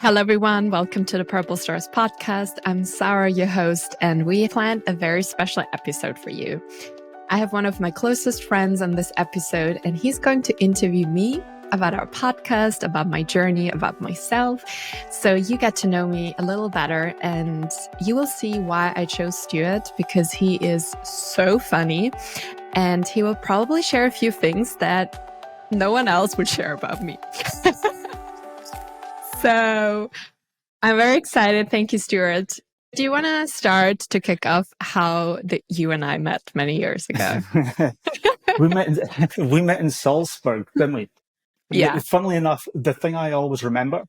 Hello, everyone. Welcome to the Purple Stars podcast. I'm Sarah, your host, and we planned a very special episode for you. I have one of my closest friends on this episode, and he's going to interview me about our podcast, about my journey, about myself. So you get to know me a little better, and you will see why I chose Stuart, because he is so funny, and he will probably share a few things that no one else would share about me. So I'm very excited. Thank you, Stuart. Do you want to start to kick off how you and I met many years ago? we met in Salzburg, didn't we? Yeah. Funnily enough, the thing I always remember,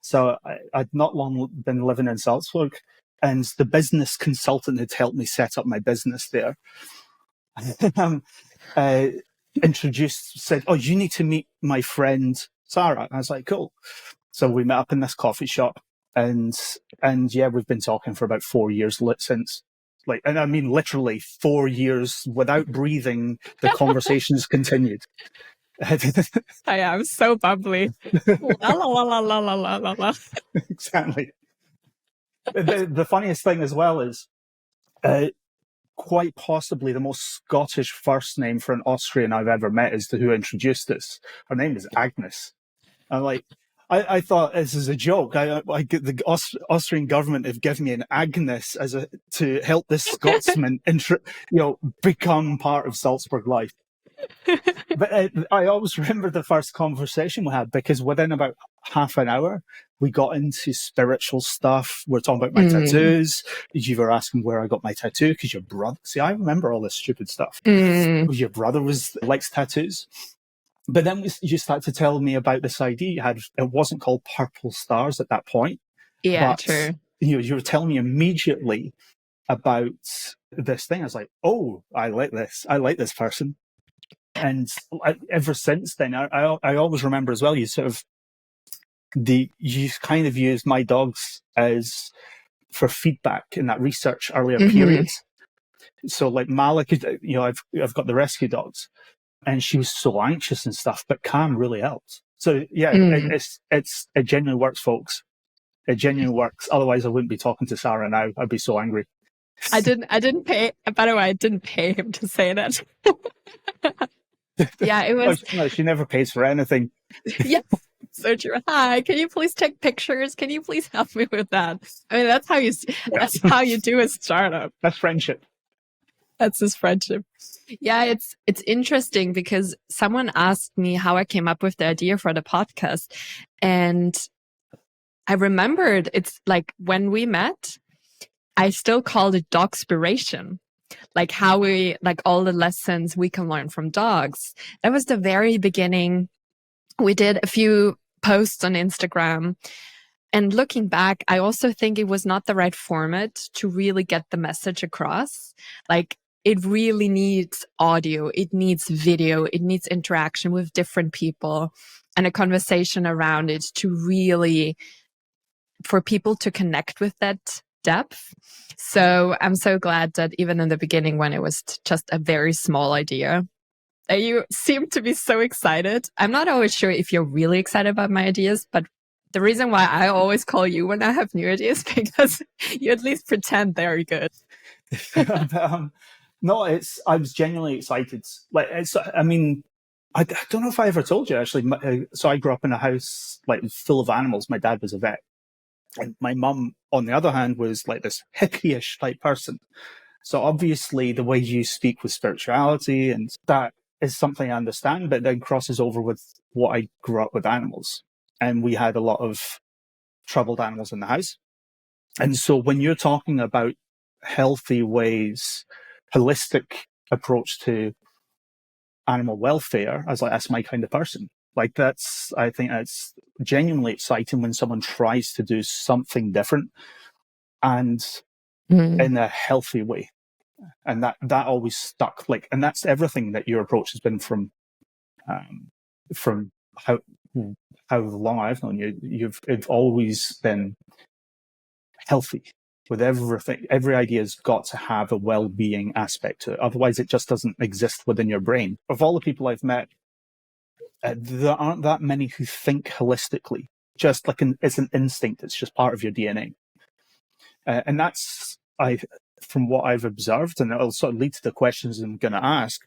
so I'd not long been living in Salzburg, and the business consultant had helped me set up my business there. Said, "Oh, you need to meet my friend Sarah." And I was like, "Cool." So we met up in this coffee shop, and yeah, we've been talking for about 4 years since. And I mean literally 4 years without breathing. The conversations continued. I'm so bubbly. La, la, la, la, la, la, la, la. Exactly. The funniest thing as well is, quite possibly the most Scottish first name for an Austrian I've ever met is who introduced us. Her name is Agnes. I'm like, I thought this is a joke. The Austrian government have given me an Agnes to help this Scotsman become part of Salzburg life. But I always remember the first conversation we had, because within about half an hour, we got into spiritual stuff. We're talking about my tattoos. You were asking where I got my tattoo, because your brother... See, I remember all this stupid stuff. Your brother likes tattoos. But then you start to tell me about this idea you had. It wasn't called Purple Stars at that point. Yeah, but, true. You were telling me immediately about this thing. I was like, oh, I like this. I like this person. And ever since then, I always remember as well, you kind of used my dogs as for feedback in that research earlier periods. So like Malik, I've got the rescue dogs, and she was so anxious and stuff, but Cam really helped. So yeah, it genuinely works, folks. It genuinely works. Otherwise, I wouldn't be talking to Sarah now. I'd be so angry. I didn't pay. By the way, I didn't pay him to say that. Yeah, it was. No, she never pays for anything. Yeah. So true. Hi, can you please take pictures? Can you please help me with that? I mean, that's how you do a startup. That's friendship. That's his friendship. Yeah, it's interesting, because someone asked me how I came up with the idea for the podcast, and I remembered it's like when we met, I still called it Dogspiration. Like how all the lessons we can learn from dogs. That was the very beginning. We did a few posts on Instagram, and looking back, I also think it was not the right format to really get the message across. Like, it really needs audio, it needs video, it needs interaction with different people and a conversation around it for people to connect with that depth. So I'm so glad that even in the beginning, when it was just a very small idea, you seem to be so excited. I'm not always sure if you're really excited about my ideas, but the reason why I always call you when I have new ideas, because you at least pretend they're good. No, I was genuinely excited. I don't know if I ever told you, actually. So I grew up in a house full of animals. My dad was a vet. And my mum, on the other hand, was like this hippie-ish type person. So obviously the way you speak with spirituality, and that is something I understand, but then crosses over with what I grew up with animals. And we had a lot of troubled animals in the house. And so when you're talking about healthy ways, holistic approach to animal welfare, I was like, that's my kind of person. I think that's genuinely exciting when someone tries to do something different and in a healthy way. And that always stuck. And that's everything that your approach has been from how long I've known you. You've always been healthy with everything. Every idea's got to have a well-being aspect to it. Otherwise, it just doesn't exist within your brain. Of all the people I've met, there aren't that many who think holistically. just like it's an instinct. It's just part of your DNA. And that's, from what I've observed, and it'll sort of lead to the questions I'm going to ask,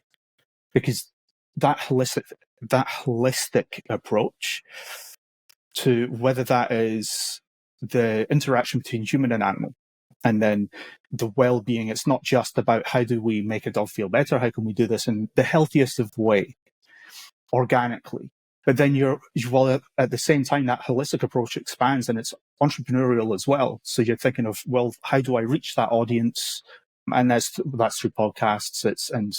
because that holistic approach to whether that is the interaction between human and animal, and then the well-being, it's not just about how do we make a dog feel better, how can we do this in the healthiest of way, organically. But then while at the same time, that holistic approach expands and it's entrepreneurial as well. So you're thinking of, well, how do I reach that audience? And that's through podcasts. And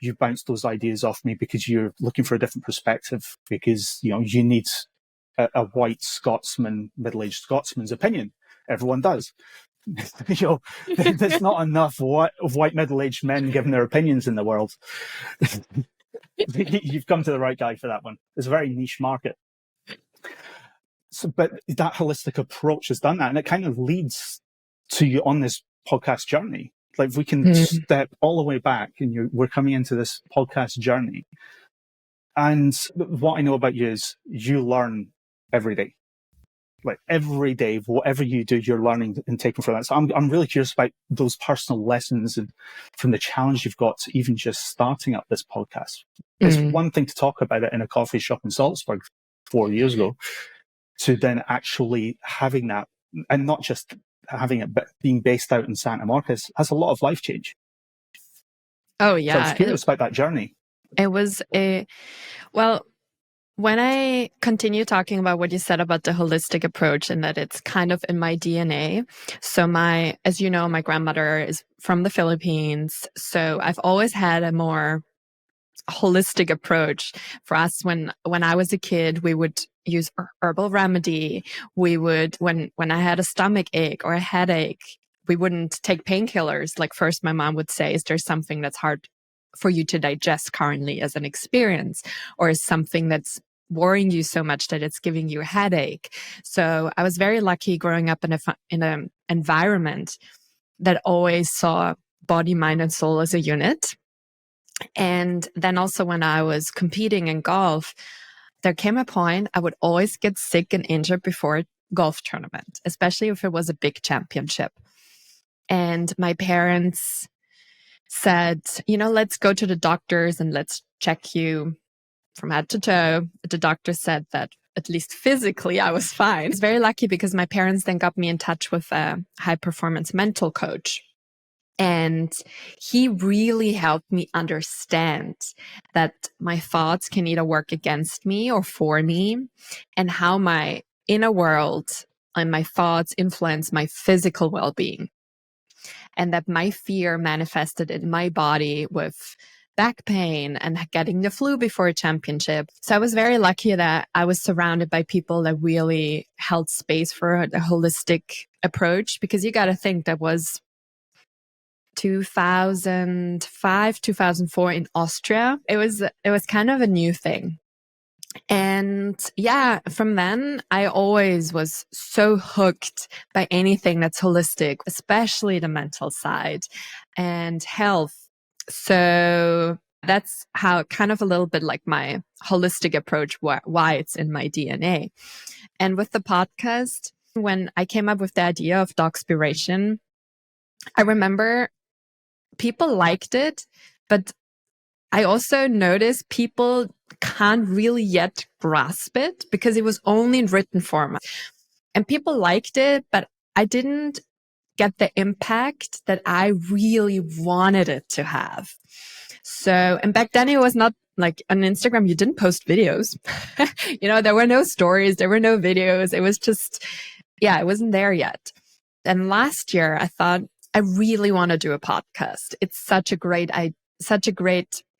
you bounce those ideas off me because you're looking for a different perspective, because, you need a white Scotsman, middle-aged Scotsman's opinion. Everyone does. There's not enough white middle-aged men giving their opinions in the world. You've come to the right guy for that one. It's a very niche market. So, but that holistic approach has done that, and it kind of leads to you on this podcast journey. Like, if we can step all the way back, and we're coming into this podcast journey. And what I know about you is you learn every day. Like, every day, whatever you do, you're learning and taking from that. So I'm really curious about those personal lessons and from the challenge you've got to even just starting up this podcast. It's one thing to talk about it in a coffee shop in Salzburg 4 years ago, to then actually having that, and not just having it, but being based out in Santa Marcus, has a lot of life change. Oh, yeah. So I was curious about that journey. It was when I continue talking about what you said about the holistic approach and that it's kind of in my DNA. So as you know, my grandmother is from the Philippines. So I've always had a more holistic approach. For us, when I was a kid, we would use herbal remedy. We would, when I had a stomach ache or a headache, we wouldn't take painkillers. Like, first my mom would say, is there something that's hard for you to digest currently as an experience, or is something that's worrying you so much that it's giving you a headache? So I was very lucky growing up in an environment that always saw body, mind, and soul as a unit. And then also when I was competing in golf, there came a point I would always get sick and injured before a golf tournament, especially if it was a big championship. And my parents said, let's go to the doctors and let's check you from head to toe. The doctor said that at least physically I was fine. I was very lucky because my parents then got me in touch with a high performance mental coach. And he really helped me understand that my thoughts can either work against me or for me, and how my inner world and my thoughts influence my physical well-being. And that my fear manifested in my body with back pain and getting the flu before a championship. So I was very lucky that I was surrounded by people that really held space for a holistic approach, because you got to think that was 2005, 2004 in Austria. It was kind of a new thing. And yeah, from then I always was so hooked by anything that's holistic, especially the mental side and health. So that's how, kind of a little bit like my holistic approach, why it's in my DNA. And with the podcast, when I came up with the idea of Dogspiration, I remember people liked it, but I also noticed people can't really yet grasp it because it was only in written format. And people liked it, but I didn't get the impact that I really wanted it to have. So, and back then it was not like on Instagram, you didn't post videos. There were no stories, there were no videos. It was just, it wasn't there yet. And last year I thought, I really want to do a podcast. It's such a great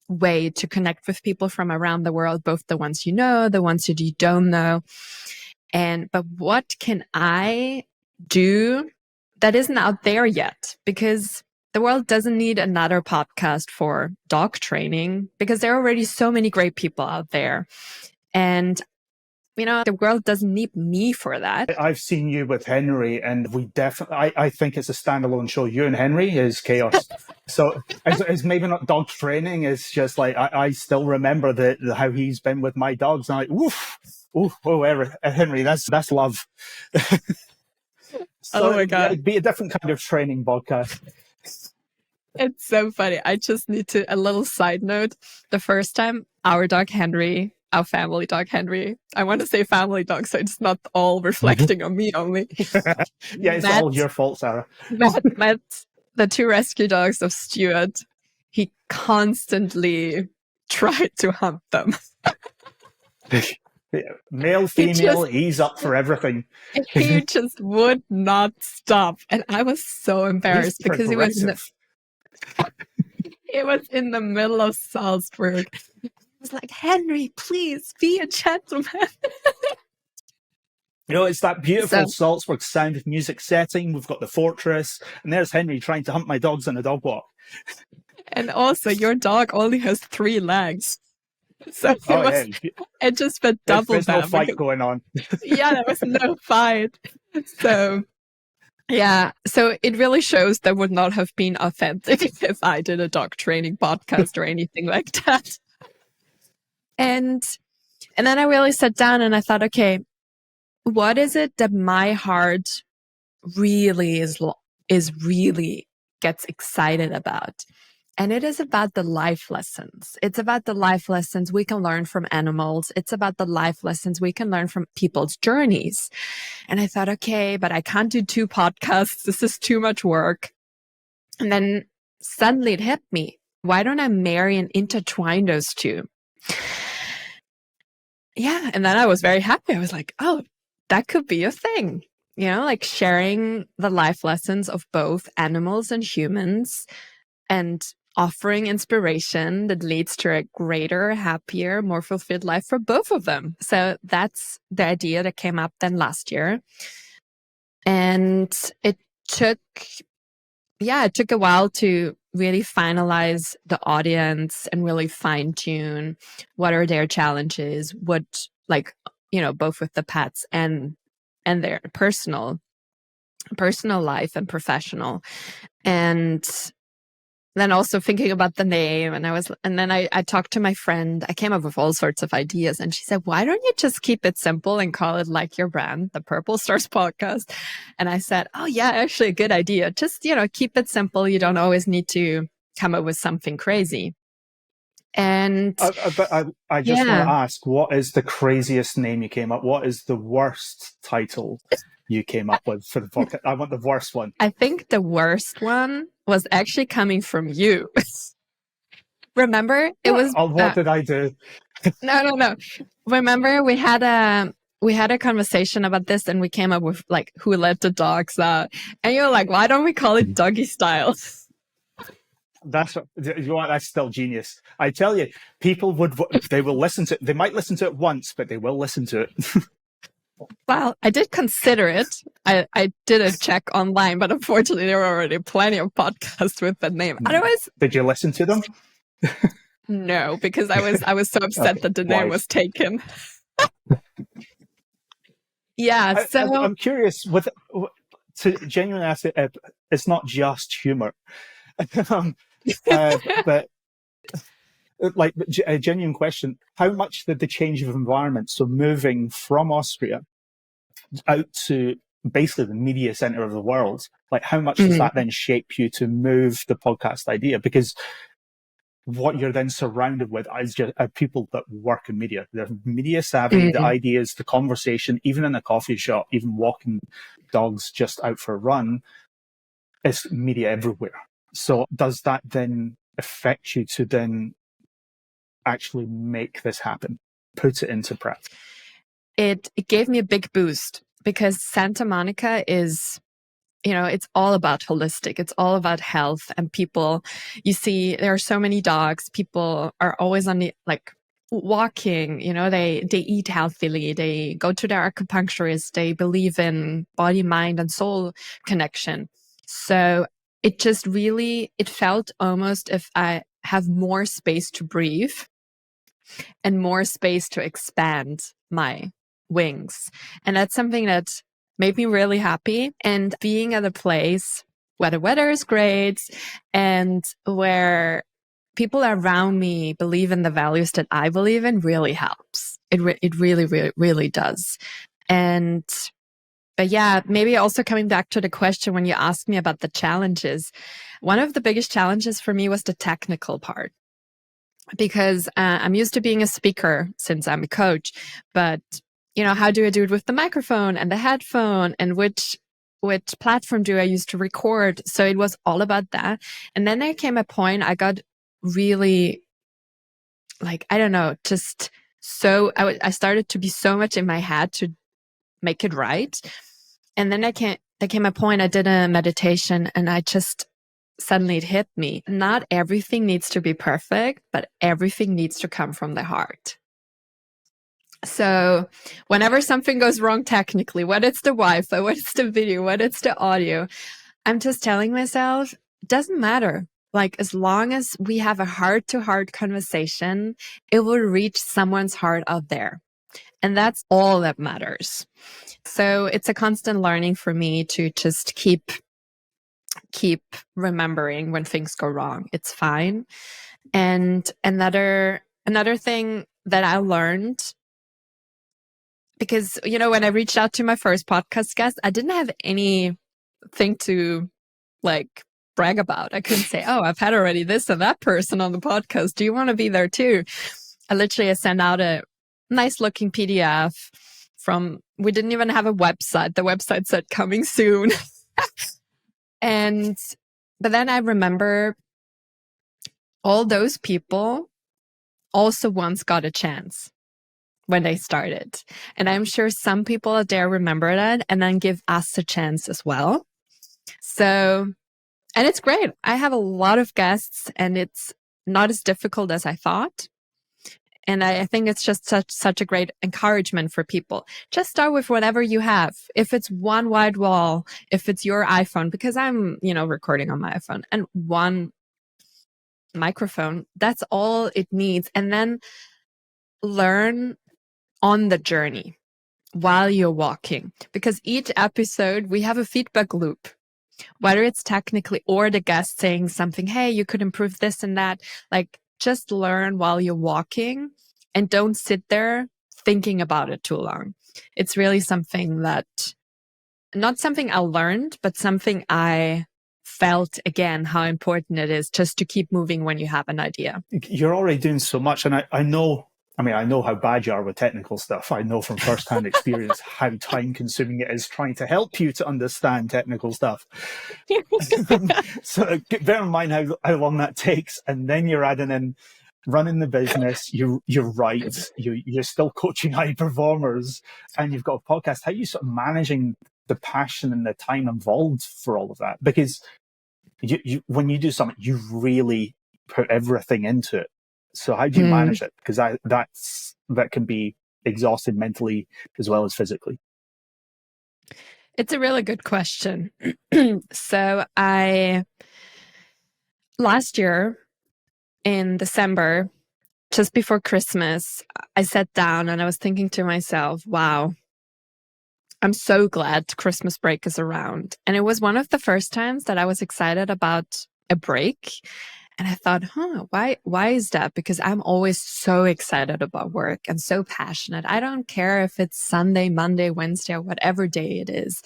way to connect with people from around the world, both the ones you know, the ones you don't know. But what can I do that isn't out there yet? Because the world doesn't need another podcast for dog training, because there are already so many great people out there. And the world doesn't need me for that. I've seen you with Henry, and we definitely, I think it's a standalone show. You and Henry is chaos. So it's maybe not dog training. It's just like, I still remember how he's been with my dogs. And I'm like, woof, Henry, that's love. Oh So my God. it'd be a different kind of training podcast. It's so funny. I just need to, a little side note. The first time our dog Henry, our family dog Henry, I want to say family dog, so it's not all reflecting on me only. Yeah, it's all your fault, Sarah. Met the two rescue dogs of Stuart. He constantly tried to hump them. Male, female, he's up for everything. He just would not stop. And I was so embarrassed because it was in the middle of Salzburg. I was like, Henry, please be a gentleman. It's that beautiful Salzburg Sound of Music setting. We've got the fortress, and there's Henry trying to hump my dogs on a dog walk. And also, your dog only has 3 legs. So it just felt double. There's no fight going on. Yeah, there was no fight. So yeah, so it really shows that would not have been authentic if I did a dog training podcast or anything like that. And then I really sat down and I thought, okay, what is it that my heart really really gets excited about? And it is about the life lessons. It's about the life lessons we can learn from animals. It's about the life lessons we can learn from people's journeys. And I thought, okay, but I can't do 2 podcasts. This is too much work. And then suddenly it hit me. Why don't I marry and intertwine those 2? Yeah. And then I was very happy. I was like, oh, that could be a thing. Like sharing the life lessons of both animals and humans and offering inspiration that leads to a greater, happier, more fulfilled life for both of them. So that's the idea that came up then last year. And it took a while to really finalize the audience and really fine tune what are their challenges, both with the pets and their personal life and professional. And then also thinking about the name, and then I talked to my friend. I came up with all sorts of ideas, and she said, "Why don't you just keep it simple and call it like your brand, the Purple Stars Podcast?" And I said, "Oh yeah, actually a good idea. Just keep it simple. You don't always need to come up with something crazy." And I just want to ask, what is the craziest name you came up? What is the worst title you came up with for the podcast? I want the worst one. I think the worst one was actually coming from you. Remember, it was. What did I do? No. Remember, we had a conversation about this, and we came up with like who let the dogs out, and you're like, why don't we call it Doggy Style? That's still genius. I tell you, people they will listen to it. They might listen to it once, but they will listen to it. Well, I did consider it. I did a check online, but unfortunately there were already plenty of podcasts with that name. Otherwise, did you listen to them? No, because I was so upset that the name was taken. Yeah, so I'm curious. To genuinely ask it, it's not just humor, but like a genuine question: how much did the change of environment, so moving from Austria out to basically the media center of the world, like how much does that then shape you to move the podcast idea? Because what you're then surrounded with is just people that work in media. They're media savvy, the ideas, the conversation, even in a coffee shop, even walking dogs just out for a run, it's media everywhere. So does that then affect you to then actually make this happen, put it into practice? It gave me a big boost because Santa Monica is, it's all about holistic. It's all about health and people. You see, there are so many dogs. People are always on the, walking, they eat healthily. They go to their acupuncturist. They believe in body, mind, and soul connection. So it just really, it felt almost if I have more space to breathe and more space to expand my wings. And that's something that made me really happy. And being at a place where the weather is great and where people around me believe in the values that I believe in really helps. It really, really, really does. But yeah, maybe also coming back to the question when you asked me about the challenges, one of the biggest challenges for me was the technical part. Because I'm used to being a speaker since I'm a coach, but how do I do it with the microphone and the headphone, and which platform do I use to record? So it was all about that. And then there came a point I got really, like, I don't know, just I started to be so much in my head to make it right. And then there came a point I did a meditation, and I just suddenly it hit me. Not everything needs to be perfect, but everything needs to come from the heart. So whenever something goes wrong technically, whether it's the Wi-Fi, whether it's the video, whether it's the audio, I'm just telling myself, it doesn't matter. Like, as long as we have a heart-to-heart conversation, it will reach someone's heart out there. And that's all that matters. So it's a constant learning for me to just keep remembering when things go wrong. It's fine. And another thing that I learned, because, when I reached out to my first podcast guest, I didn't have anything to like brag about. I couldn't say, oh, I've had already this and that person on the podcast. Do you want to be there too? I sent out a nice looking PDF we didn't even have a website. The website said coming soon. But then I remember all those people also once got a chance when they started. And I'm sure some people out there remember that and then give us a chance as well. So, and it's great. I have a lot of guests, and it's not as difficult as I thought. And I think it's just such a great encouragement for people. Just start with whatever you have. If it's one white wall, if it's your iPhone, because I'm, recording on my iPhone, and one microphone, that's all it needs. And then learn on the journey while you're walking, because each episode we have a feedback loop, whether it's technically or the guest saying something, hey, you could improve this and that. Like, just learn while you're walking and don't sit there thinking about it too long. It's really something not something I learned, but something I felt again, how important it is just to keep moving when you have an idea. You're already doing so much. And I know how bad you are with technical stuff. I know from firsthand experience how time consuming it is trying to help you to understand technical stuff. So bear in mind how long that takes. And then you're adding in running the business. You're right. You're still coaching high performers, and you've got a podcast. How are you sort of managing the passion and the time involved for all of that? Because when you do something, you really put everything into it. So how do you manage it? Because that can be exhausting mentally as well as physically. It's a really good question. So last year in December, just before Christmas, I sat down and I was thinking to myself, wow, I'm so glad Christmas break is around. And it was one of the first times that I was excited about a break. And I thought, why is that? Because I'm always so excited about work and so passionate. I don't care if it's Sunday, Monday, Wednesday, or whatever day it is.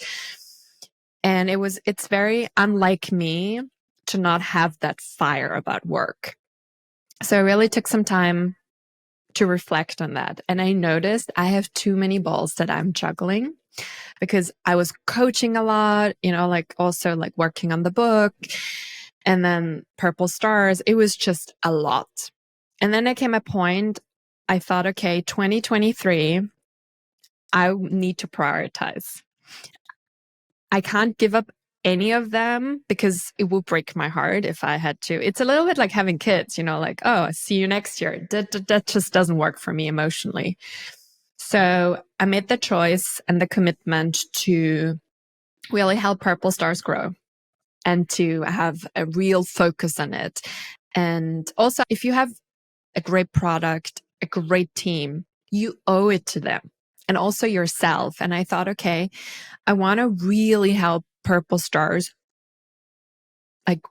And it's very unlike me to not have that fire about work. So I really took some time to reflect on that. And I noticed I have too many balls that I'm juggling, because I was coaching a lot, also working on the book, and then Purple Stars. It was just a lot. And then there came a point I thought, okay, 2023, I need to prioritize. I can't give up any of them because it will break my heart if I had to. It's a little bit like having kids, oh, see you next year. That just doesn't work for me emotionally. So I made the choice and the commitment to really help Purple Stars grow and to have a real focus on it. And also, if you have a great product, a great team, you owe it to them and also yourself. And I thought, okay, I want to really help Purple Stars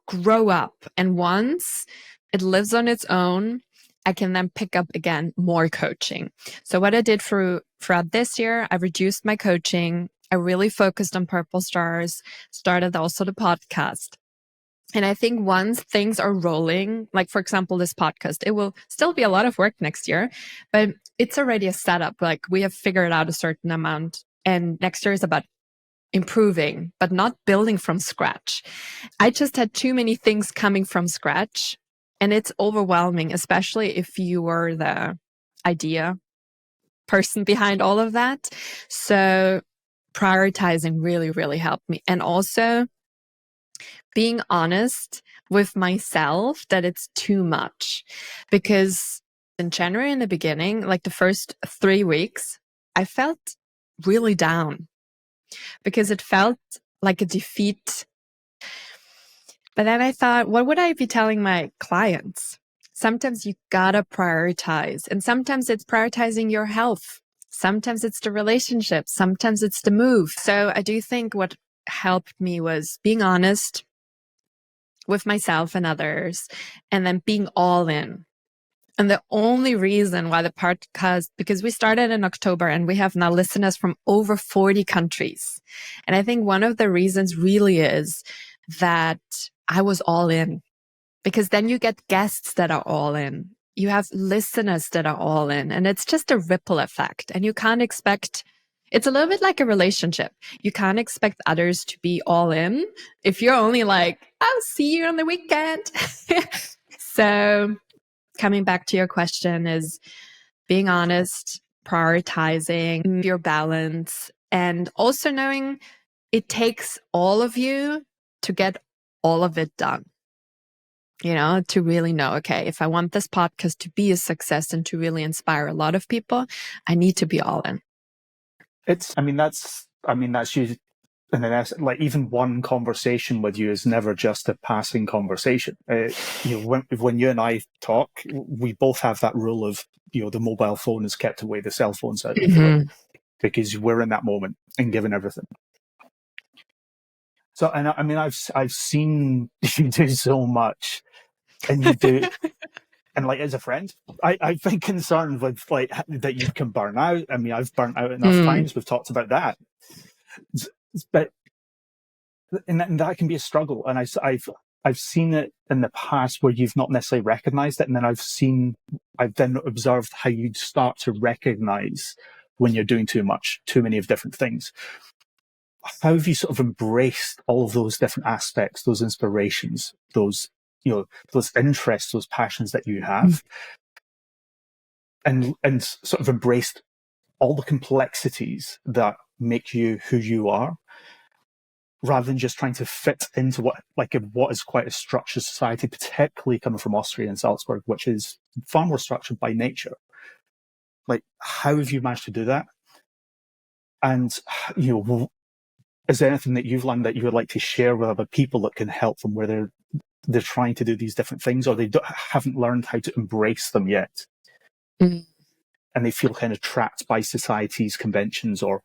grow up. And once it lives on its own, I can then pick up again more coaching. So what I did throughout this year, I reduced my coaching. I really focused on purple stars, started also the podcast. And I think once things are rolling, like for example, this podcast, it will still be a lot of work next year, but it's already a setup. Like we have figured out a certain amount, and next year is about improving, but not building from scratch. I just had too many things coming from scratch, and it's overwhelming, especially if you were the idea person behind all of that. So prioritizing really, really helped me. And also being honest with myself that it's too much, because in January in the beginning, like the first 3 weeks, I felt really down because it felt like a defeat. But then I thought, what would I be telling my clients? Sometimes you gotta prioritize, and sometimes it's prioritizing your health. Sometimes it's the relationship. Sometimes it's the move. So I do think what helped me was being honest with myself and others, and then being all in. And the only reason why the podcast, because we started in October and we have now listeners from over 40 countries. And I think one of the reasons really is that I was all in, because then you get guests that are all in. You have listeners that are all in, and it's just a ripple effect. And you can't expect, it's a little bit like a relationship. You can't expect others to be all in if you're only like, I'll see you on the weekend. So coming back to your question is being honest, prioritizing your balance, and also knowing it takes all of you to get all of it done. You know, to really know, okay, if I want this podcast to be a success and to really inspire a lot of people, I need to be all in. That's you. And then, like, even one conversation with you is never just a passing conversation. When you and I talk, we both have that rule of, the mobile phone is kept away, the cell phone's out, because we're in that moment and given everything. So, and I've seen you do so much, and you do, and like as a friend, I've been concerned with like that you can burn out. I mean, I've burnt out enough times. We've talked about that. But and that can be a struggle, and I've seen it in the past where you've not necessarily recognized it, and then I've then observed how you start to recognize when you're doing too many of different things. How have you sort of embraced all of those different aspects, those inspirations, those interests, those passions that you have, and sort of embraced all the complexities that make you who you are, rather than just trying to fit into what is quite a structured society, particularly coming from Austria and Salzburg, which is far more structured by nature. Like, how have you managed to do that? And, is there anything that you've learned that you would like to share with other people that can help them where they're trying to do these different things, or they haven't learned how to embrace them yet? And they feel kind of trapped by society's conventions or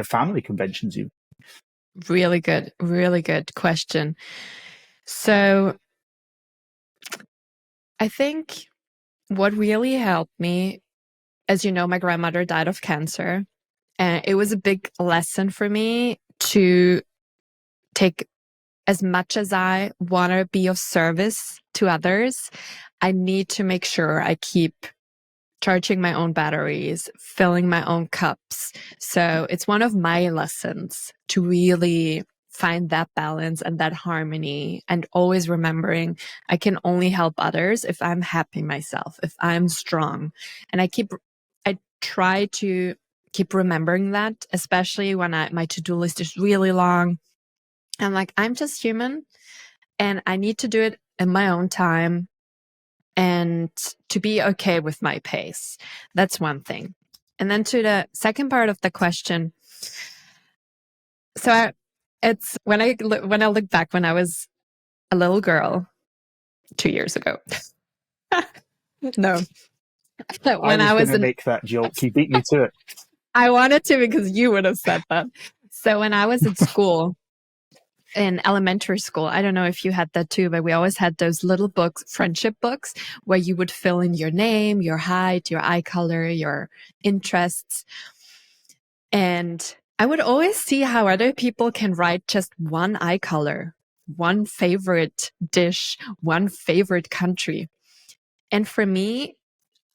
family conventions even. Really good question. So I think what really helped me, as you know, my grandmother died of cancer, and it was a big lesson for me to take, as much as I want to be of service to others, I need to make sure I keep charging my own batteries, filling my own cups. So it's one of my lessons to really find that balance and that harmony, and always remembering I can only help others if I'm happy myself, if I'm strong. And I try to keep remembering that, especially when my to-do list is really long. I'm like, I'm just human and I need to do it in my own time, and to be okay with my pace. That's one thing. And then to the second part of the question. So it's when I look back when I was a little girl 2 years ago. No. When I was going to make that joke. You beat me to it. I wanted to, because you would have said that. So when I was at school, in elementary school, I don't know if you had that too, but we always had those little books, friendship books, where you would fill in your name, your height, your eye color, your interests. And I would always see how other people can write just one eye color, one favorite dish, one favorite country. And for me,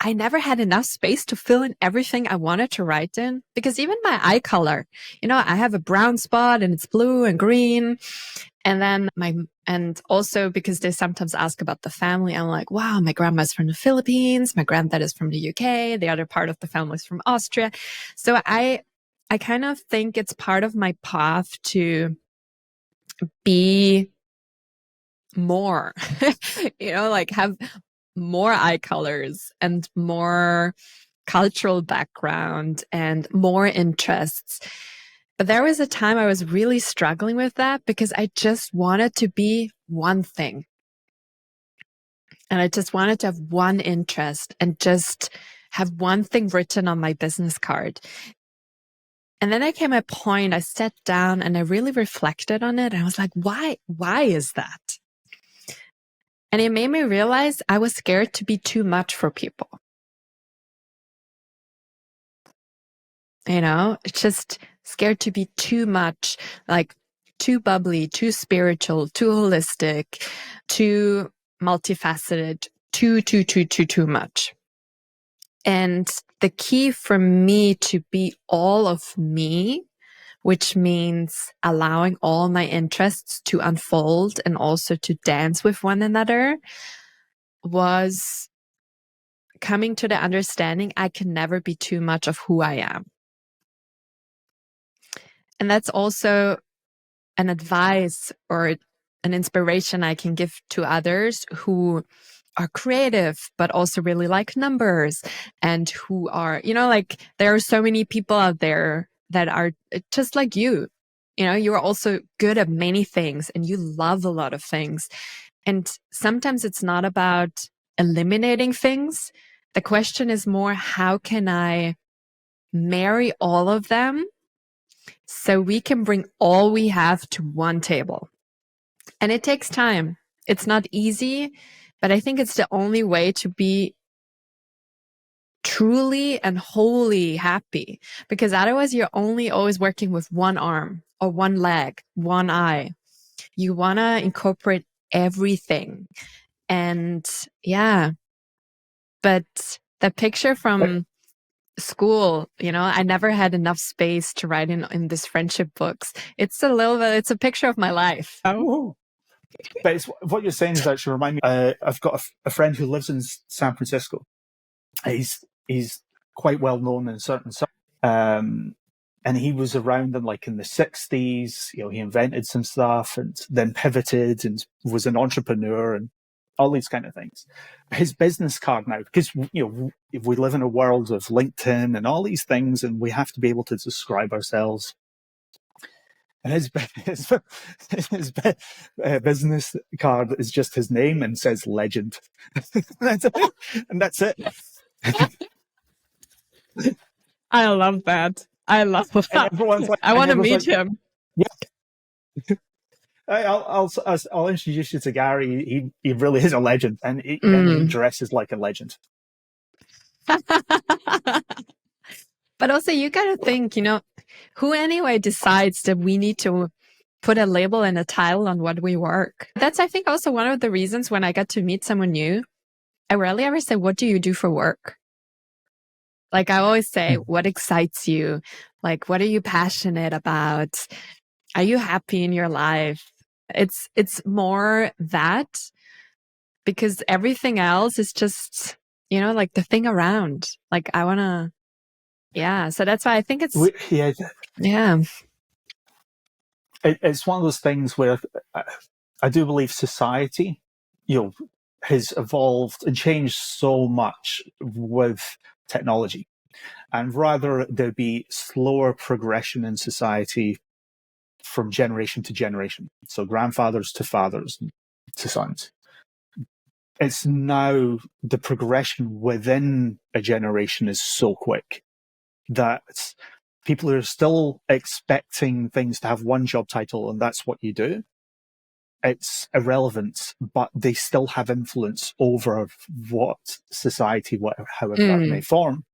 I never had enough space to fill in everything I wanted to write in, because even my eye color, I have a brown spot and it's blue and green. And then and also because they sometimes ask about the family, I'm like, wow, my grandma's from the Philippines. My granddad is from the UK. The other part of the family is from Austria. So I kind of think it's part of my path to be more, like have more eye colors and more cultural background and more interests. But there was a time I was really struggling with that because I just wanted to be one thing. And I just wanted to have one interest and just have one thing written on my business card. And then I came a point, I sat down and I really reflected on it. And I was like, why is that? And it made me realize I was scared to be too much for people. It's just scared to be too much, like too bubbly, too spiritual, too holistic, too multifaceted, too much. And the key for me to be all of me, which means allowing all my interests to unfold and also to dance with one another, was coming to the understanding I can never be too much of who I am. And that's also an advice or an inspiration I can give to others who are creative, but also really like numbers, and who are, there are so many people out there that are just like you. You're also good at many things and you love a lot of things. And sometimes it's not about eliminating things. The question is more, how can I marry all of them so we can bring all we have to one table? And it takes time. It's not easy, but I think it's the only way to be truly and wholly happy, because otherwise you're only always working with one arm or one leg, one eye. You want to incorporate everything. And yeah, but the picture from school, I never had enough space to write in this friendship books. It's a picture of my life. Oh. But what you're saying is actually remind me. I've got a friend who lives in San Francisco. He's quite well known in certain and he was around in the 60s. He invented some stuff and then pivoted and was an entrepreneur and all these kind of things. His business card now, because we live in a world of LinkedIn and all these things, and we have to be able to describe ourselves. And his business card is just his name and says legend. And that's it. I love that. I love that. And everyone's like, I want to meet him. Yeah. I'll introduce you to Gary. He really is a legend, and he dresses like a legend. But also, you got to think, who anyway decides that we need to put a label and a title on what we work? That's, I think, also one of the reasons when I got to meet someone new, I rarely ever say, what do you do for work? I always say, what excites you? What are you passionate about? Are you happy in your life? It's more that, because everything else is just, the thing around. I want to, yeah. So that's why I think it's, yeah. It's one of those things where I do believe society, has evolved and changed so much with technology. And rather there be slower progression in society from generation to generation. So grandfathers to fathers to sons. It's now the progression within a generation is so quick that people are still expecting things to have one job title and that's what you do. It's irrelevant, but they still have influence over what society, however that may form,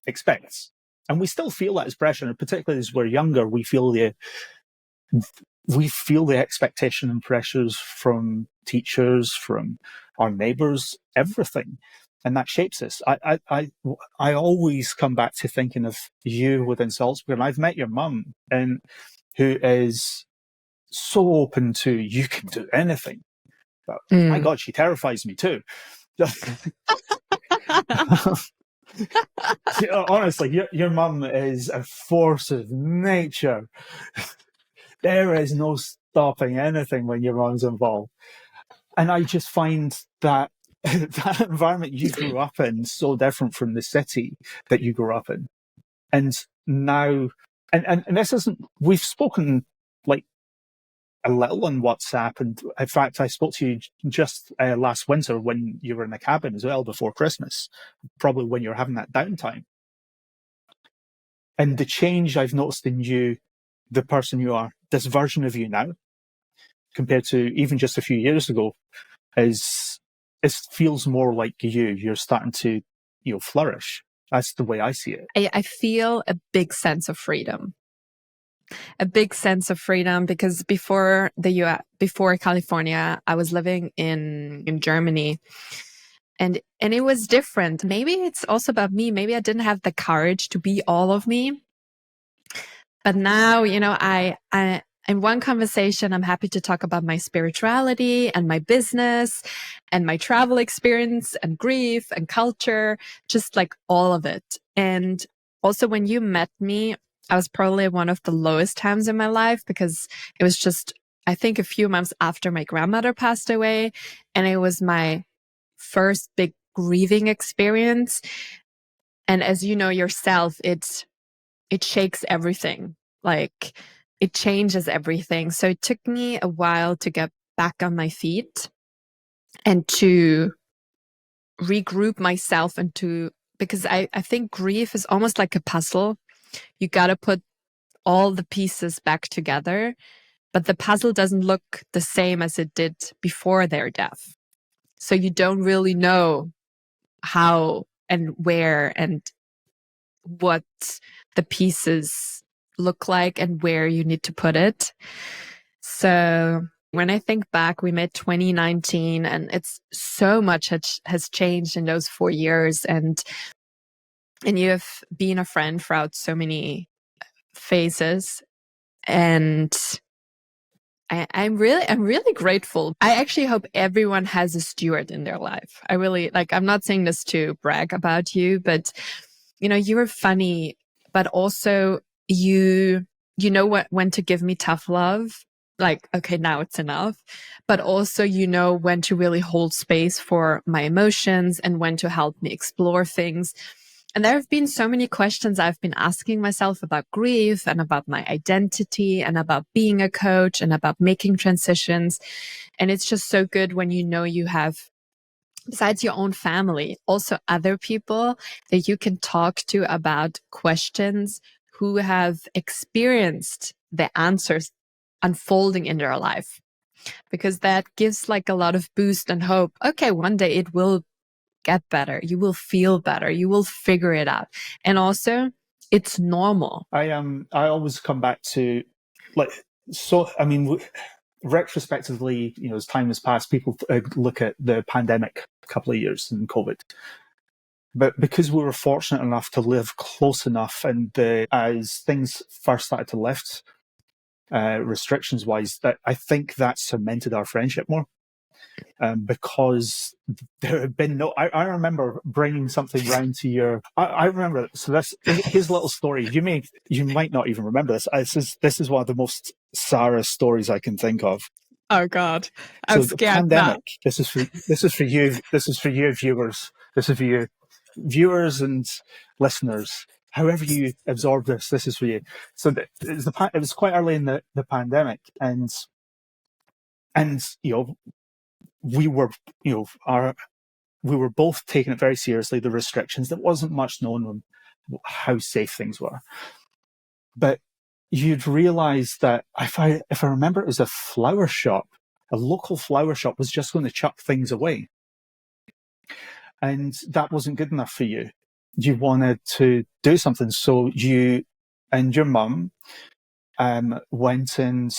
expects. And we still feel that as pressure, and particularly as we're younger, we feel the expectation and pressures from teachers, from our neighbours, everything. And that shapes us. I always come back to thinking of you within Salzburg, and I've met your mum, and who is so open to, you can do anything. But my God, she terrifies me too. Honestly, your mum is a force of nature. There is no stopping anything when your mum's involved. And I just find that that environment you grew up in so different from the city that you grew up in. And now, and this isn't, we've spoken like a little on WhatsApp. And in fact, I spoke to you just last winter when you were in a cabin as well before Christmas, probably when you were having that downtime. And the change I've noticed in you, the person you are, this version of you now, compared to even just a few years ago, it feels more like you. You're starting to, flourish. That's the way I see it. I feel a big sense of freedom. A big sense of freedom, because before California, I was living in Germany, and it was different. Maybe it's also about me. Maybe I didn't have the courage to be all of me. But now, I in one conversation, I'm happy to talk about my spirituality and my business and my travel experience and grief and culture, just like all of it. And also when you met me, I was probably one of the lowest times in my life, because it was just, I think, a few months after my grandmother passed away. And it was my first big grieving experience. And as you know yourself, it shakes everything. Like, it changes everything. So it took me a while to get back on my feet and to regroup myself because I think grief is almost like a puzzle. You got to put all the pieces back together, but the puzzle doesn't look the same as it did before their death. So you don't really know how and where and what the pieces look like and where you need to put it. So when I think back, we met 2019, and it's so much has changed in those 4 years. And you have been a friend throughout so many phases. And I'm really grateful. I actually hope everyone has a Stuart in their life. I really, I'm not saying this to brag about you, but you were funny, but also you know when to give me tough love. Like, okay, now it's enough. But also, when to really hold space for my emotions and when to help me explore things. And there have been so many questions I've been asking myself about grief and about my identity and about being a coach and about making transitions. And it's just so good when you have, besides your own family, also other people that you can talk to about questions who have experienced the answers unfolding in their life. Because that gives a lot of boost and hope. Okay, one day it will get better. You will feel better. You will figure it out. And also, it's normal. I always come back to retrospectively, as time has passed, people look at the pandemic a couple of years and COVID. But because we were fortunate enough to live close enough, and as things first started to lift, restrictions wise, that I think that cemented our friendship more. Because there had been I remember bringing something round to your. I remember. So here's a little story. You might not even remember this. This is one of the most sairest stories I can think of. Oh God, I'm scared. The pandemic. Now. This is for you. This is for you, viewers. This is for you, viewers and listeners. However you absorb this, this is for you. So it was quite early in the pandemic, and we were, we were both taking it very seriously, the restrictions. There wasn't much known on how safe things were. But you'd realize that if I remember, it was a flower shop, a local flower shop was just going to chuck things away. And that wasn't good enough for you. You wanted to do something. So you and your mum went and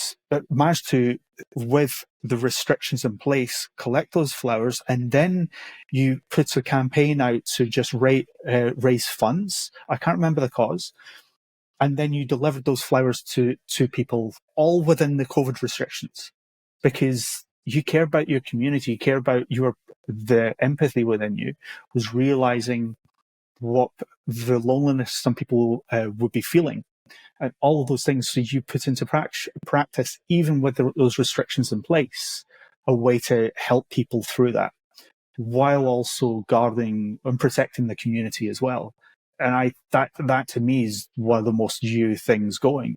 managed to, with the restrictions in place, collect those flowers, and then you put a campaign out to just raise funds. I can't remember the cause. And then you delivered those flowers to people, all within the COVID restrictions, because you care about your community, you care about the empathy within you, was realizing what the loneliness some people would be feeling. And all of those things, so you put into practice, even with those restrictions in place, a way to help people through that, while also guarding and protecting the community as well. And that to me is one of the most you things going.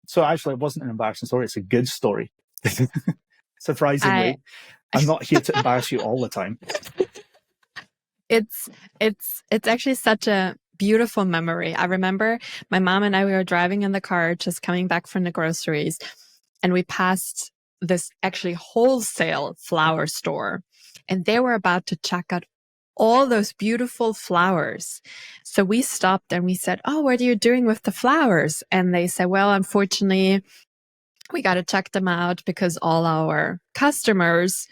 So actually, it wasn't an embarrassing story; it's a good story. Surprisingly, I'm not here to embarrass you all the time. It's actually such a beautiful memory. I remember my mom and I, we were driving in the car, just coming back from the groceries, and we passed this actually wholesale flower store, and they were about to check out all those beautiful flowers. So we stopped and we said, "Oh, what are you doing with the flowers?" And they said, "Well, unfortunately, we got to check them out because all our customers,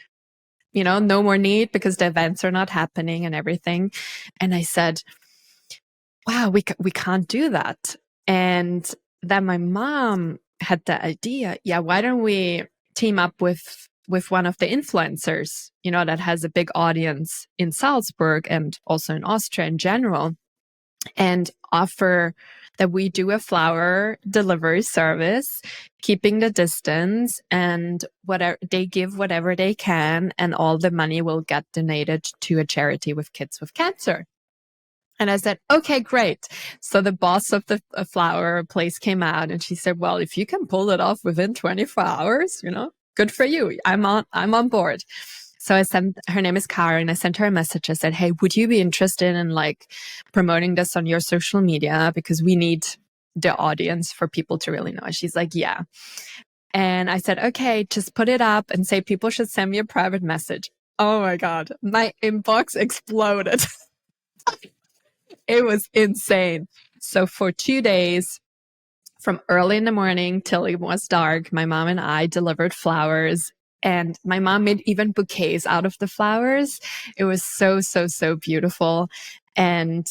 no more need because the events are not happening and everything." And I said, "Wow, we can't do that." And then my mom had the idea, yeah, why don't we team up with one of the influencers, that has a big audience in Salzburg and also in Austria in general, and offer that we do a flower delivery service, keeping the distance, and whatever they give, whatever they can, and all the money will get donated to a charity with kids with cancer. And I said, "Okay, great." So the boss of the flower place came out and she said, "Well, if you can pull it off within 24 hours, good for you. I'm on board." So I sent, her name is Karen. I sent her a message. I said, "Hey, would you be interested in promoting this on your social media? Because we need the audience for people to really know." And she's like, "Yeah." And I said, "Okay, just put it up and say people should send me a private message." Oh my God, my inbox exploded. It was insane. So for 2 days, from early in the morning till it was dark, my mom and I delivered flowers, and my mom made even bouquets out of the flowers. It was so, so, so beautiful. And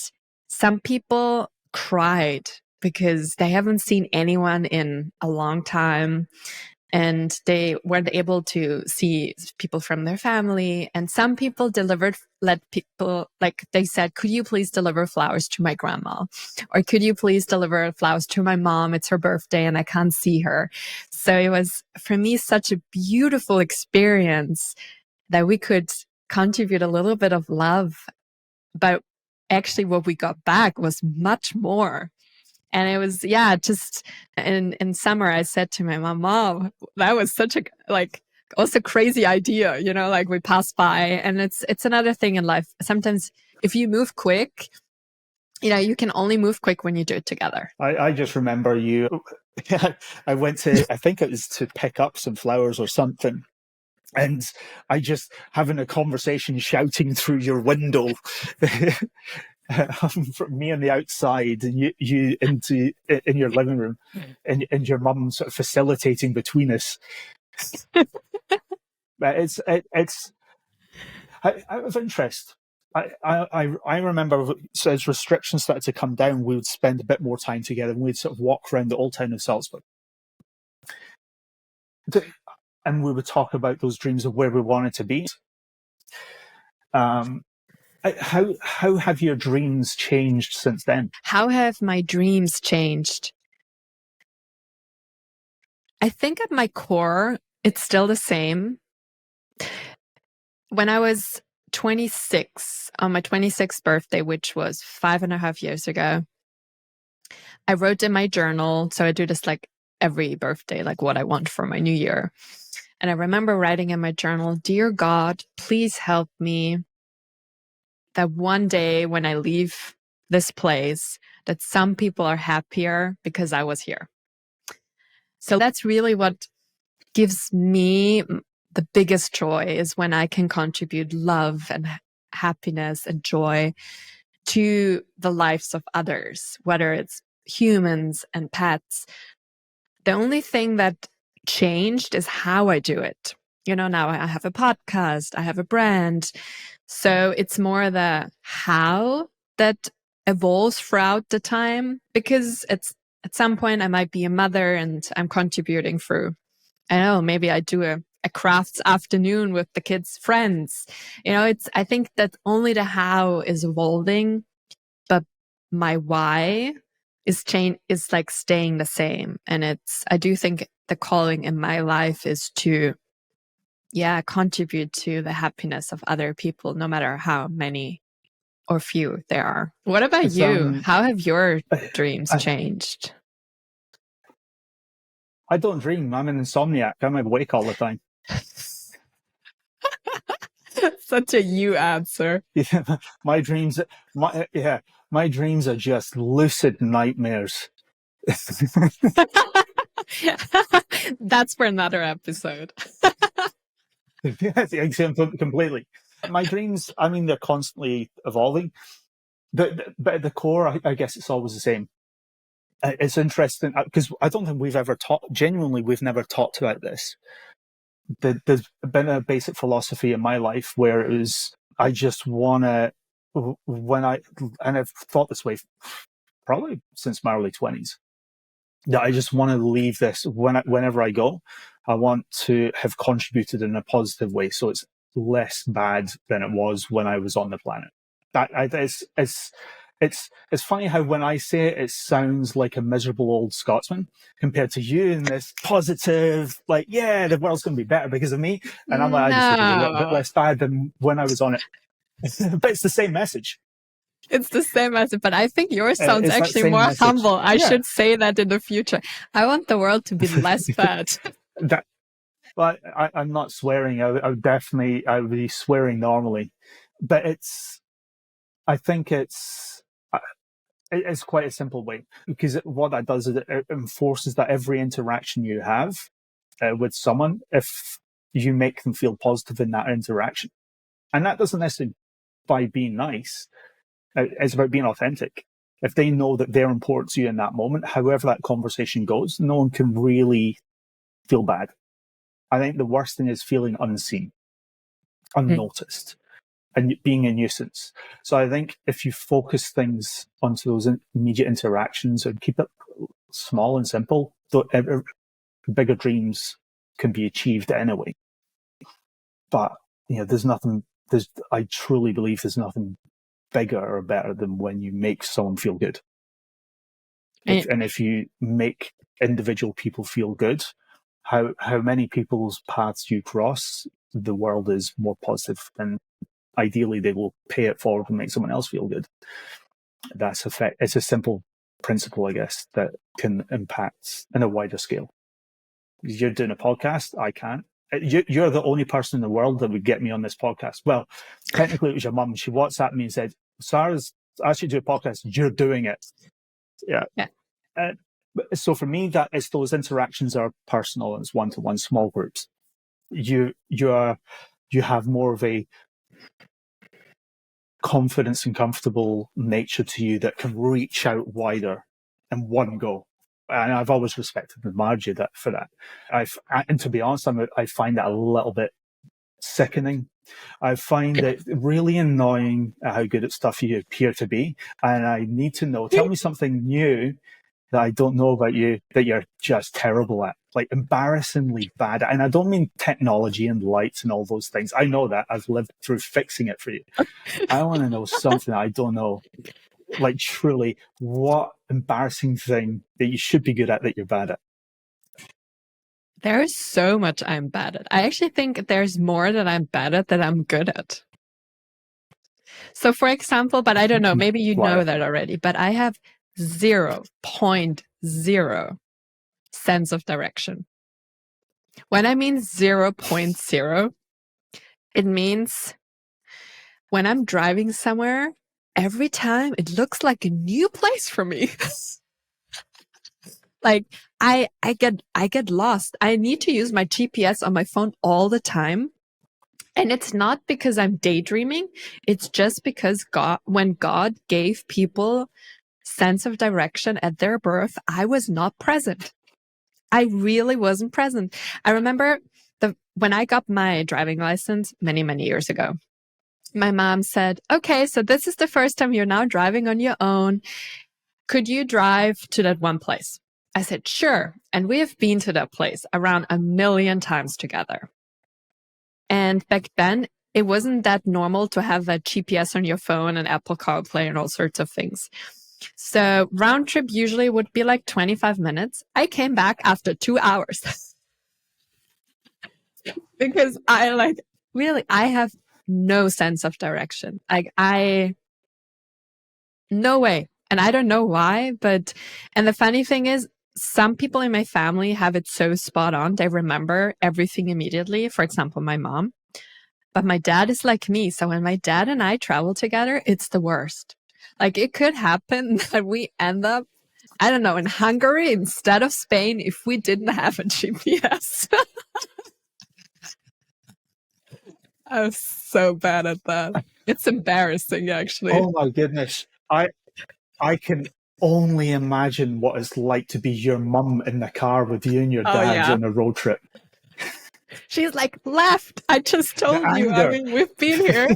some people cried because they haven't seen anyone in a long time, and they weren't able to see people from their family. And some people let people, they said, "Could you please deliver flowers to my grandma? Or could you please deliver flowers to my mom? It's her birthday and I can't see her." So it was, for me, such a beautiful experience that we could contribute a little bit of love. But actually what we got back was much more. And it was, yeah, just in summer, I said to my mom, that was such a, also crazy idea, we passed by. And it's another thing in life. Sometimes if you move quick, you can only move quick when you do it together. I just remember you, I went to, I think it was to pick up some flowers or something. And I just having a conversation, shouting through your window. From me on the outside and you in your living room, and your mum sort of facilitating between us. But it's out of interest. I remember, so as restrictions started to come down, we would spend a bit more time together and we'd sort of walk around the old town of Salzburg. And we would talk about those dreams of where we wanted to be. How have your dreams changed since then? How have my dreams changed? I think at my core, it's still the same. When I was 26, on my 26th birthday, which was 5.5 years ago, I wrote in my journal. So I do this every birthday, what I want for my new year. And I remember writing in my journal, "Dear God, please help me that one day when I leave this place, that some people are happier because I was here. So that's really what gives me the biggest joy, is when I can contribute love and happiness and joy to the lives of others, whether it's humans and pets. The only thing that changed is how I do it. Now I have a podcast, I have a brand. So it's more the how that evolves throughout the time, because it's at some point I might be a mother and I'm contributing through, I don't know, maybe I do a crafts afternoon with the kids' friends. I think that only the how is evolving, but my why is like staying the same. And I do think the calling in my life is to, contribute to the happiness of other people, no matter how many or few there are. What about you? How have your dreams changed? I don't dream. I'm an insomniac. I'm awake all the time. Such a you answer. Yeah, my dreams are just lucid nightmares. That's for another episode. Yes, completely. My dreams, they're constantly evolving. But at the core, I guess it's always the same. It's interesting because I don't think we've never talked about this. There's been a basic philosophy in my life where it was, I just want to, and I've thought this way probably since my early 20s, that I just want to leave this whenever I go. I want to have contributed in a positive way, so it's less bad than it was when I was on the planet. It's funny how when I say it, it sounds like a miserable old Scotsman compared to you and this positive, like, yeah, the world's going to be better because of me. And I'm like, I just think it's a little bit less bad than when I was on it. But it's the same message. It's the same message, but I think yours sounds actually more humble. I should say that in the future. I want the world to be less bad. But I'm not swearing. I would be swearing normally. But I think it's quite a simple way, because what that does is it enforces that every interaction you have with someone, if you make them feel positive in that interaction, and that doesn't necessarily by being nice, it's about being authentic. If they know that they're important to you in that moment, however that conversation goes, no one can really feel bad. I think the worst thing is feeling unseen, unnoticed, and being a nuisance. So I think if you focus things onto those immediate interactions and keep it small and simple, bigger dreams can be achieved anyway. But I truly believe there's nothing bigger or better than when you make someone feel good. If you make individual people feel good, how many people's paths you cross, the world is more positive, and ideally they will pay it forward and make someone else feel good. It's a simple principle, I guess, that can impact in a wider scale. You're doing a podcast, I can't. You're the only person in the world that would get me on this podcast. Well, technically it was your mum. She WhatsApped me and said, Sarah's asked you to do a podcast, you're doing it. Yeah. So for me, that is, those interactions are personal, and it's one-to-one, small groups. You have more of a confidence and comfortable nature to you that can reach out wider in one go. And I've always respected and admired you for that. And to be honest, I find that a little bit sickening. I find it really annoying how good at stuff you appear to be. And I need to know, tell me something new that I don't know about you that you're just terrible at, like embarrassingly bad at. And I don't mean technology and lights and all those things. I know that. I've lived through fixing it for you. I want to know something I don't know. Like, truly, what embarrassing thing that you should be good at that you're bad at? There is so much I'm bad at. I actually think there's more that I'm bad at that I'm good at. So for example, but I don't know, maybe you know that already, but I have 0.0 sense of direction. When I mean 0.0, it means when I'm driving somewhere every time it looks like a new place for me. Like I get lost. I need to use my GPS on my phone all the time. And it's not because I'm daydreaming. It's just because when God gave people sense of direction at their birth, I was not present. I really wasn't present. I remember when I got my driving license many, many years ago, my mom said, okay, so this is the first time you're now driving on your own. Could you drive to that one place? I said, sure. And we have been to that place around 1,000,000 times together. And back then, it wasn't that normal to have a GPS on your phone and Apple CarPlay and all sorts of things. So round trip usually would be like 25 minutes. I came back after 2 hours because I have no sense of direction. No way. And I don't know why, and the funny thing is, some people in my family have it so spot on. They remember everything immediately. For example, my mom. But my dad is like me. So when my dad and I travel together, it's the worst. Like it could happen that we end up, I don't know, in Hungary instead of Spain if we didn't have a GPS. I was so bad at that. It's embarrassing, actually. Oh my goodness. I can only imagine what it's like to be your mum in the car with you and your dad on a road trip. She's like, left. I just told you. I mean, we've been here.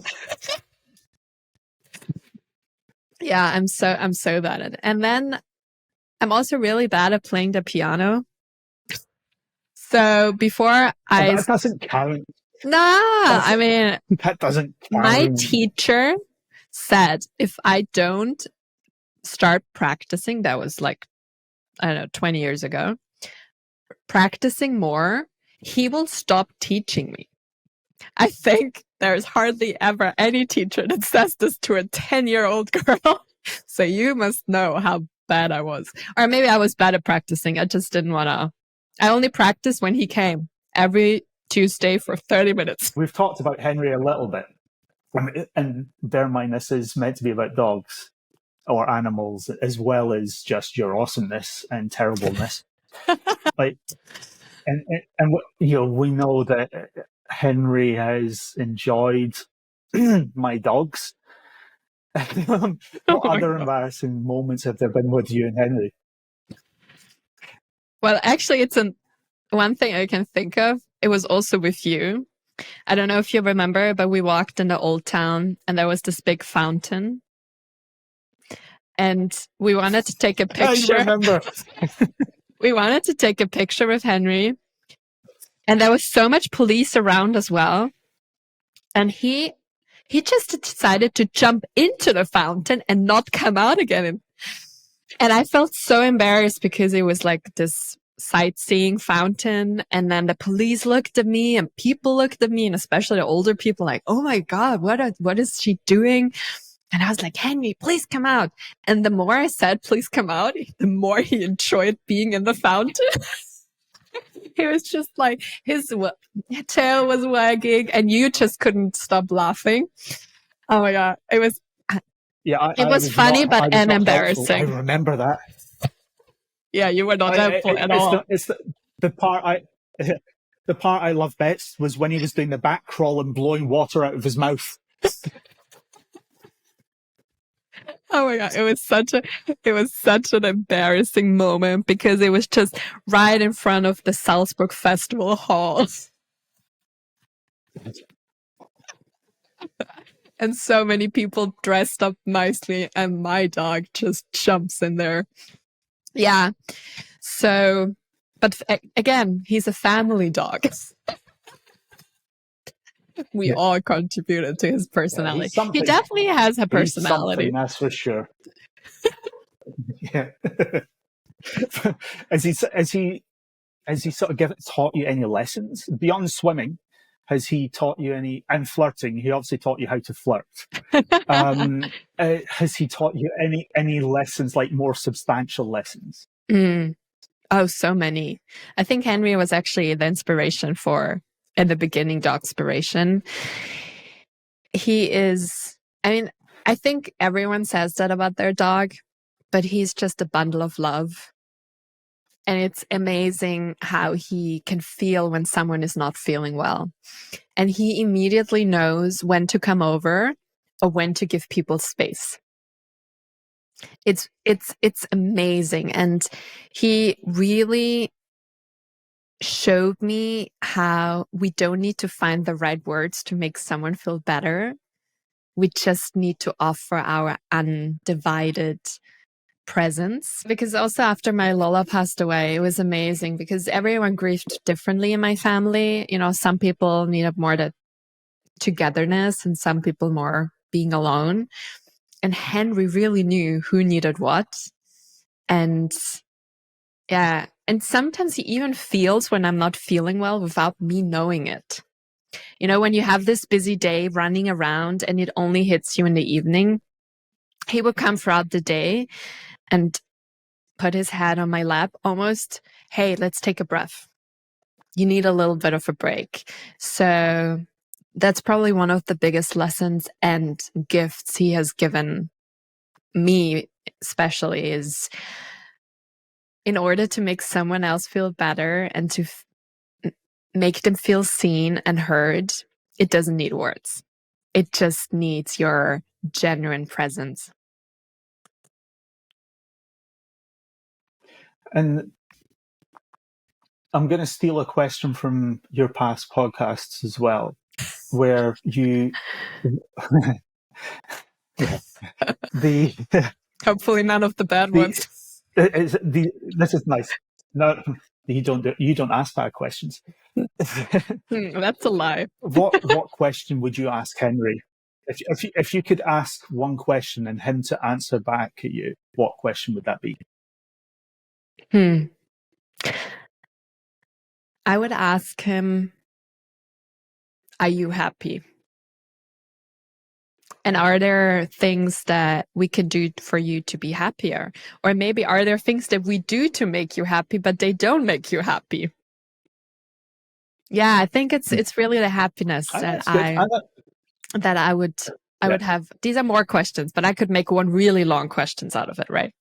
Yeah, I'm so bad at it. And then I'm also really bad at playing the piano. So before that doesn't count. I mean, that doesn't count. My teacher said if I don't start practicing, that was like, I don't know, 20 years ago, practicing more, he will stop teaching me. I think there's hardly ever any teacher that says this to a 10-year-old girl. So you must know how bad I was. Or maybe I was bad at practicing. I just didn't want to. I only practiced when he came every Tuesday for 30 minutes. We've talked about Henry a little bit. And bear in mind, this is meant to be about dogs or animals as well as just your awesomeness and terribleness. And we know that Henry has enjoyed my dogs. What other embarrassing moments have there been with you and Henry? Well, actually, it's one thing I can think of. It was also with you. I don't know if you remember, but we walked in the old town and there was this big fountain. And we wanted to take a picture. I remember. We wanted to take a picture with Henry. And there was so much police around as well. And he just decided to jump into the fountain and not come out again. And I felt so embarrassed because it was like this sightseeing fountain. And then the police looked at me and people looked at me, and especially the older people, like, oh my God, what is she doing? And I was like, Henry, please come out. And the more I said, please come out, the more he enjoyed being in the fountain. He was just like, his tail was wagging and you just couldn't stop laughing. Oh my God. It was, it was funny, but embarrassing. I remember that. Yeah, you were not helpful at all. The part I loved best was when he was doing the back crawl and blowing water out of his mouth. Oh my God, it was such an embarrassing moment because it was just right in front of the Salzburg Festival Hall. And so many people dressed up nicely and my dog just jumps in there. Yeah. So, but again, he's a family dog. We all contributed to his personality. Yeah, he definitely has a personality. That's for sure. Yeah. Has he sort of taught you any lessons beyond swimming? Has he taught you any, and flirting? He obviously taught you how to flirt. Has he taught you any lessons, like more substantial lessons? Oh, so many. I think Henry was actually the inspiration for, in the beginning, Dogspiration. He is, I mean, I think everyone says that about their dog, but he's just a bundle of love. And it's amazing how he can feel when someone is not feeling well. And he immediately knows when to come over or when to give people space. It's amazing. And he really showed me how we don't need to find the right words to make someone feel better. We just need to offer our undivided presence. Because also after my Lola passed away, it was amazing because everyone grieved differently in my family. You know, some people needed more the togetherness and some people more being alone. And Henry really knew who needed what. And yeah, and sometimes he even feels when I'm not feeling well without me knowing it. You know, when you have this busy day running around and it only hits you in the evening, he would come throughout the day and put his head on my lap almost, hey, let's take a breath. You need a little bit of a break. So that's probably one of the biggest lessons and gifts he has given me, especially, is in order to make someone else feel better and to make them feel seen and heard, it doesn't need words. It just needs your genuine presence. And I'm going to steal a question from your past podcasts as well, where you Hopefully none of the bad ones. This is nice. No, you don't ask bad questions. That's a lie. What question would you ask Henry? If you could ask one question and him to answer back at you, what question would that be? I would ask him, are you happy? And are there things that we can do for you to be happier? Or maybe are there things that we do to make you happy, but they don't make you happy? Yeah, I think it's really the happiness that I would have. These are more questions, but I could make one really long questions out of it, right?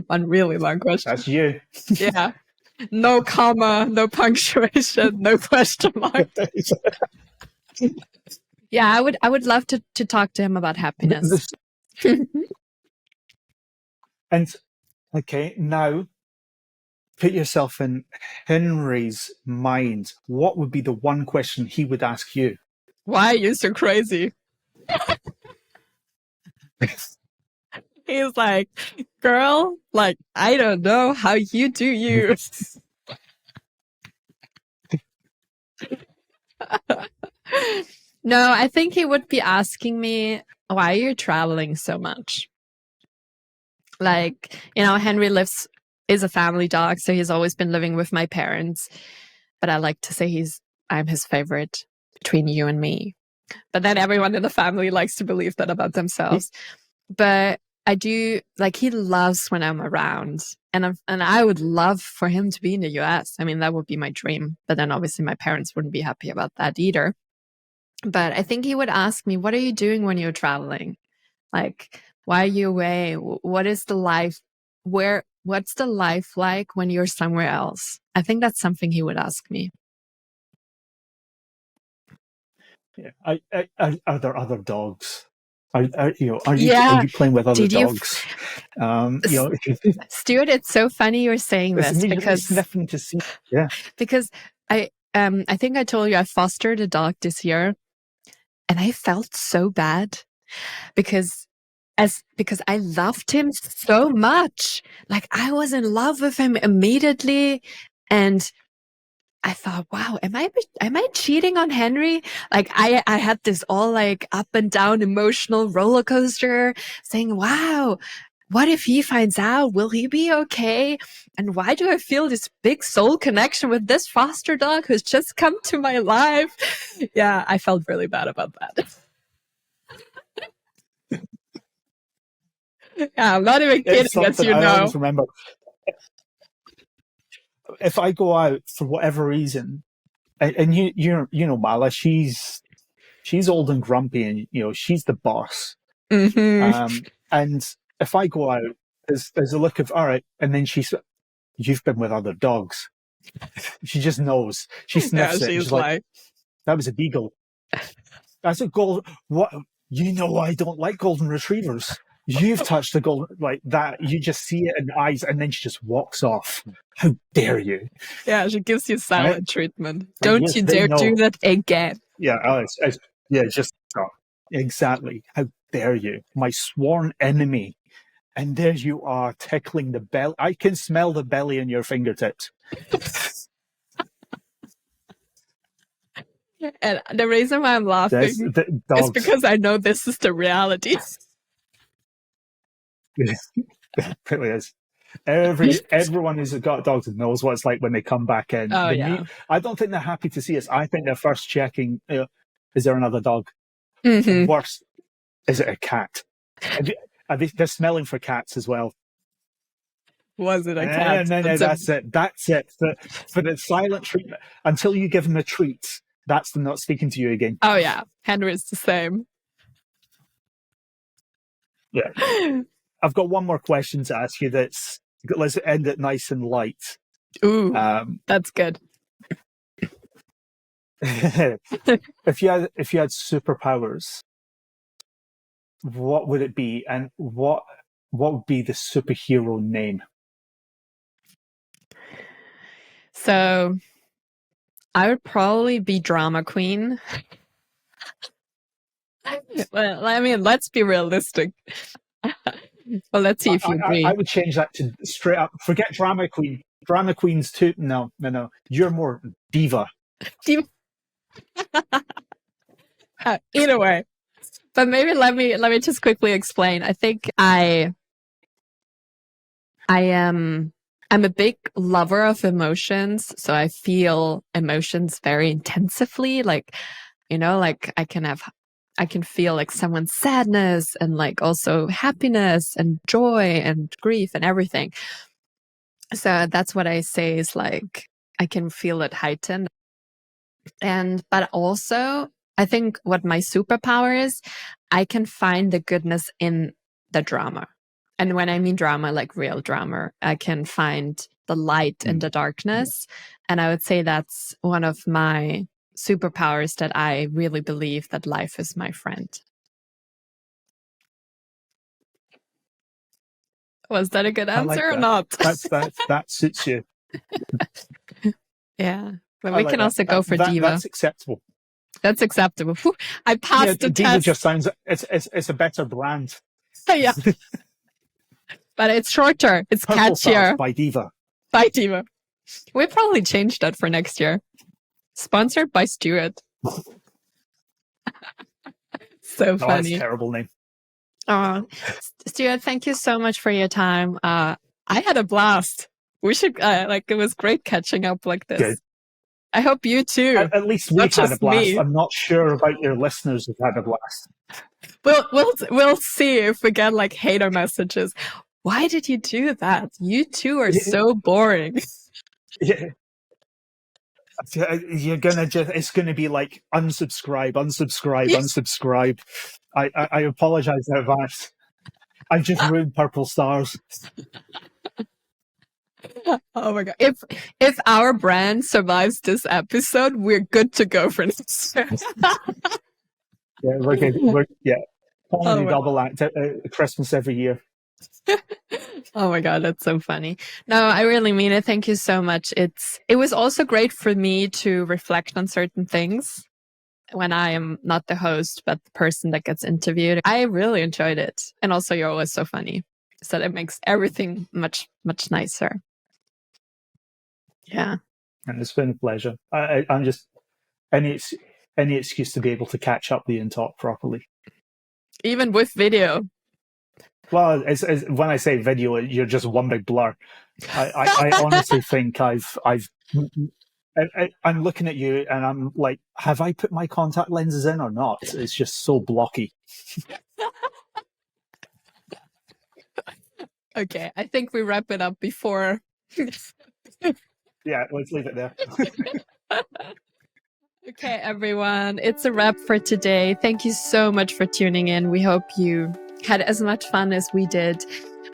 One really long question. That's you. Yeah. No comma, no punctuation, no question mark. Yeah, I would love to talk to him about happiness. And okay, now put yourself in Henry's mind. What would be the one question he would ask you? Why are you so crazy? He's like, girl, like, I don't know how you do you. No, I think he would be asking me, why are you traveling so much? Like, you know, Henry is a family dog, so he's always been living with my parents. But I like to say I'm his favorite between you and me. But then everyone in the family likes to believe that about themselves. But I do, like, he loves when I'm around. And I would love for him to be in the US. I mean, that would be my dream. But then obviously my parents wouldn't be happy about that either. But I think he would ask me, what are you doing when you're traveling? Like, why are you away? What is the life? What's the life like when you're somewhere else? I think that's something he would ask me. Yeah. Are there other dogs? Are you playing with other dogs? Stuart, it's so funny you're saying this because sniffing to see. Yeah. Because I think I told you I fostered a dog this year, and I felt so bad because I loved him so much. Like, I was in love with him immediately, and I thought, wow, am I cheating on Henry? Like, I had this all like up and down emotional roller coaster saying, wow, what if he finds out? Will he be okay? And why do I feel this big soul connection with this foster dog who's just come to my life? Yeah, I felt really bad about that. Yeah, I'm not even kidding, as you know. I always remember, if I go out for whatever reason, and you know Mala, she's she's old and grumpy, and she's the boss. Mm-hmm. And if I go out, there's a look of all right, and then you've been with other dogs. She just knows. She sniffs it. And she's like, that was a beagle. That's a gold. What? I don't like golden retrievers. You've touched the golden like that. You just see it in the eyes, and then she just walks off. How dare you? Yeah, she gives you silent treatment. But Don't yes, you they dare know. do that again. Yeah, just stop. Exactly. How dare you? My sworn enemy. And there you are, tickling the belly. I can smell the belly in your fingertips. And the reason why I'm laughing is because I know this is the reality. It really is. Everyone who's got dogs knows what it's like when they come back in. Oh, yeah. I don't think they're happy to see us. I think they're first checking, is there another dog? Mm-hmm. Worse, is it a cat? They're smelling for cats as well. Was it a cat? No, that's it. That's it. For the silent treatment, until you give them a treat, that's them not speaking to you again. Oh, yeah. Henry's the same. Yeah. I've got one more question to ask you. Let's end it nice and light. Ooh, that's good. If you had superpowers, what would it be, and what would be the superhero name? So, I would probably be drama queen. Well, I mean, let's be realistic. Well, let's see if you agree. I would change that to straight up. Forget drama queen. Drama queen's too. No. You're more diva. Either way, but maybe let me just quickly explain. I think I'm a big lover of emotions, so I feel emotions very intensively. Like I can feel like someone's sadness and like also happiness and joy and grief and everything. So that's what I say is like, I can feel it heightened. But also I think what my superpower is, I can find the goodness in the drama. And when I mean drama, like real drama, I can find the light in the darkness. And I would say that's one of my superpowers, that I really believe that life is my friend. Was that a good answer or not? That suits you. Yeah. But we can also go for diva. That's acceptable. That's acceptable. Whew, I passed the diva test. Just sounds, it's a better brand. Yeah. But it's shorter. It's Purple catchier. By Diva. By Diva. We'll probably change that for next year. Sponsored by Stuart. So funny. That's a terrible name. Stuart, thank you so much for your time. I had a blast. We should, it was great catching up like this. Good. I hope you too. At least we've had a blast. Me. I'm not sure about your listeners who've had a blast. We'll see if we get like hater messages. Why did you do that? You two are so boring. Yeah. It's gonna be like unsubscribe. I apologize in advance. I've just ruined Purple Stars. Oh my god! If our brand survives this episode, we're good to go for next year. Yeah, we're good. Double act Christmas every year. Oh my god, that's so funny. No, I really mean it. Thank you so much. It was also great for me to reflect on certain things when I am not the host, but the person that gets interviewed. I really enjoyed it. And also you're always so funny. So it makes everything much, much nicer. Yeah. And it's been a pleasure. I'm just any excuse to be able to catch up and talk properly. Even with video. Well, when I say video, you're just one big blur. I honestly think I'm looking at you and I'm like, have I put my contact lenses in or not? It's just so blocky. Okay, I think we wrap it up before. Yeah, let's leave it there. Okay, everyone, it's a wrap for today. Thank you so much for tuning in. We hope you had as much fun as we did.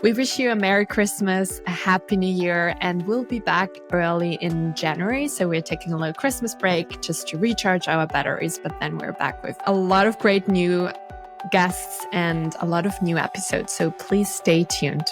We wish you a Merry Christmas, a Happy New Year, and we'll be back early in January. So we're taking a little Christmas break just to recharge our batteries, but then we're back with a lot of great new guests and a lot of new episodes. So please stay tuned.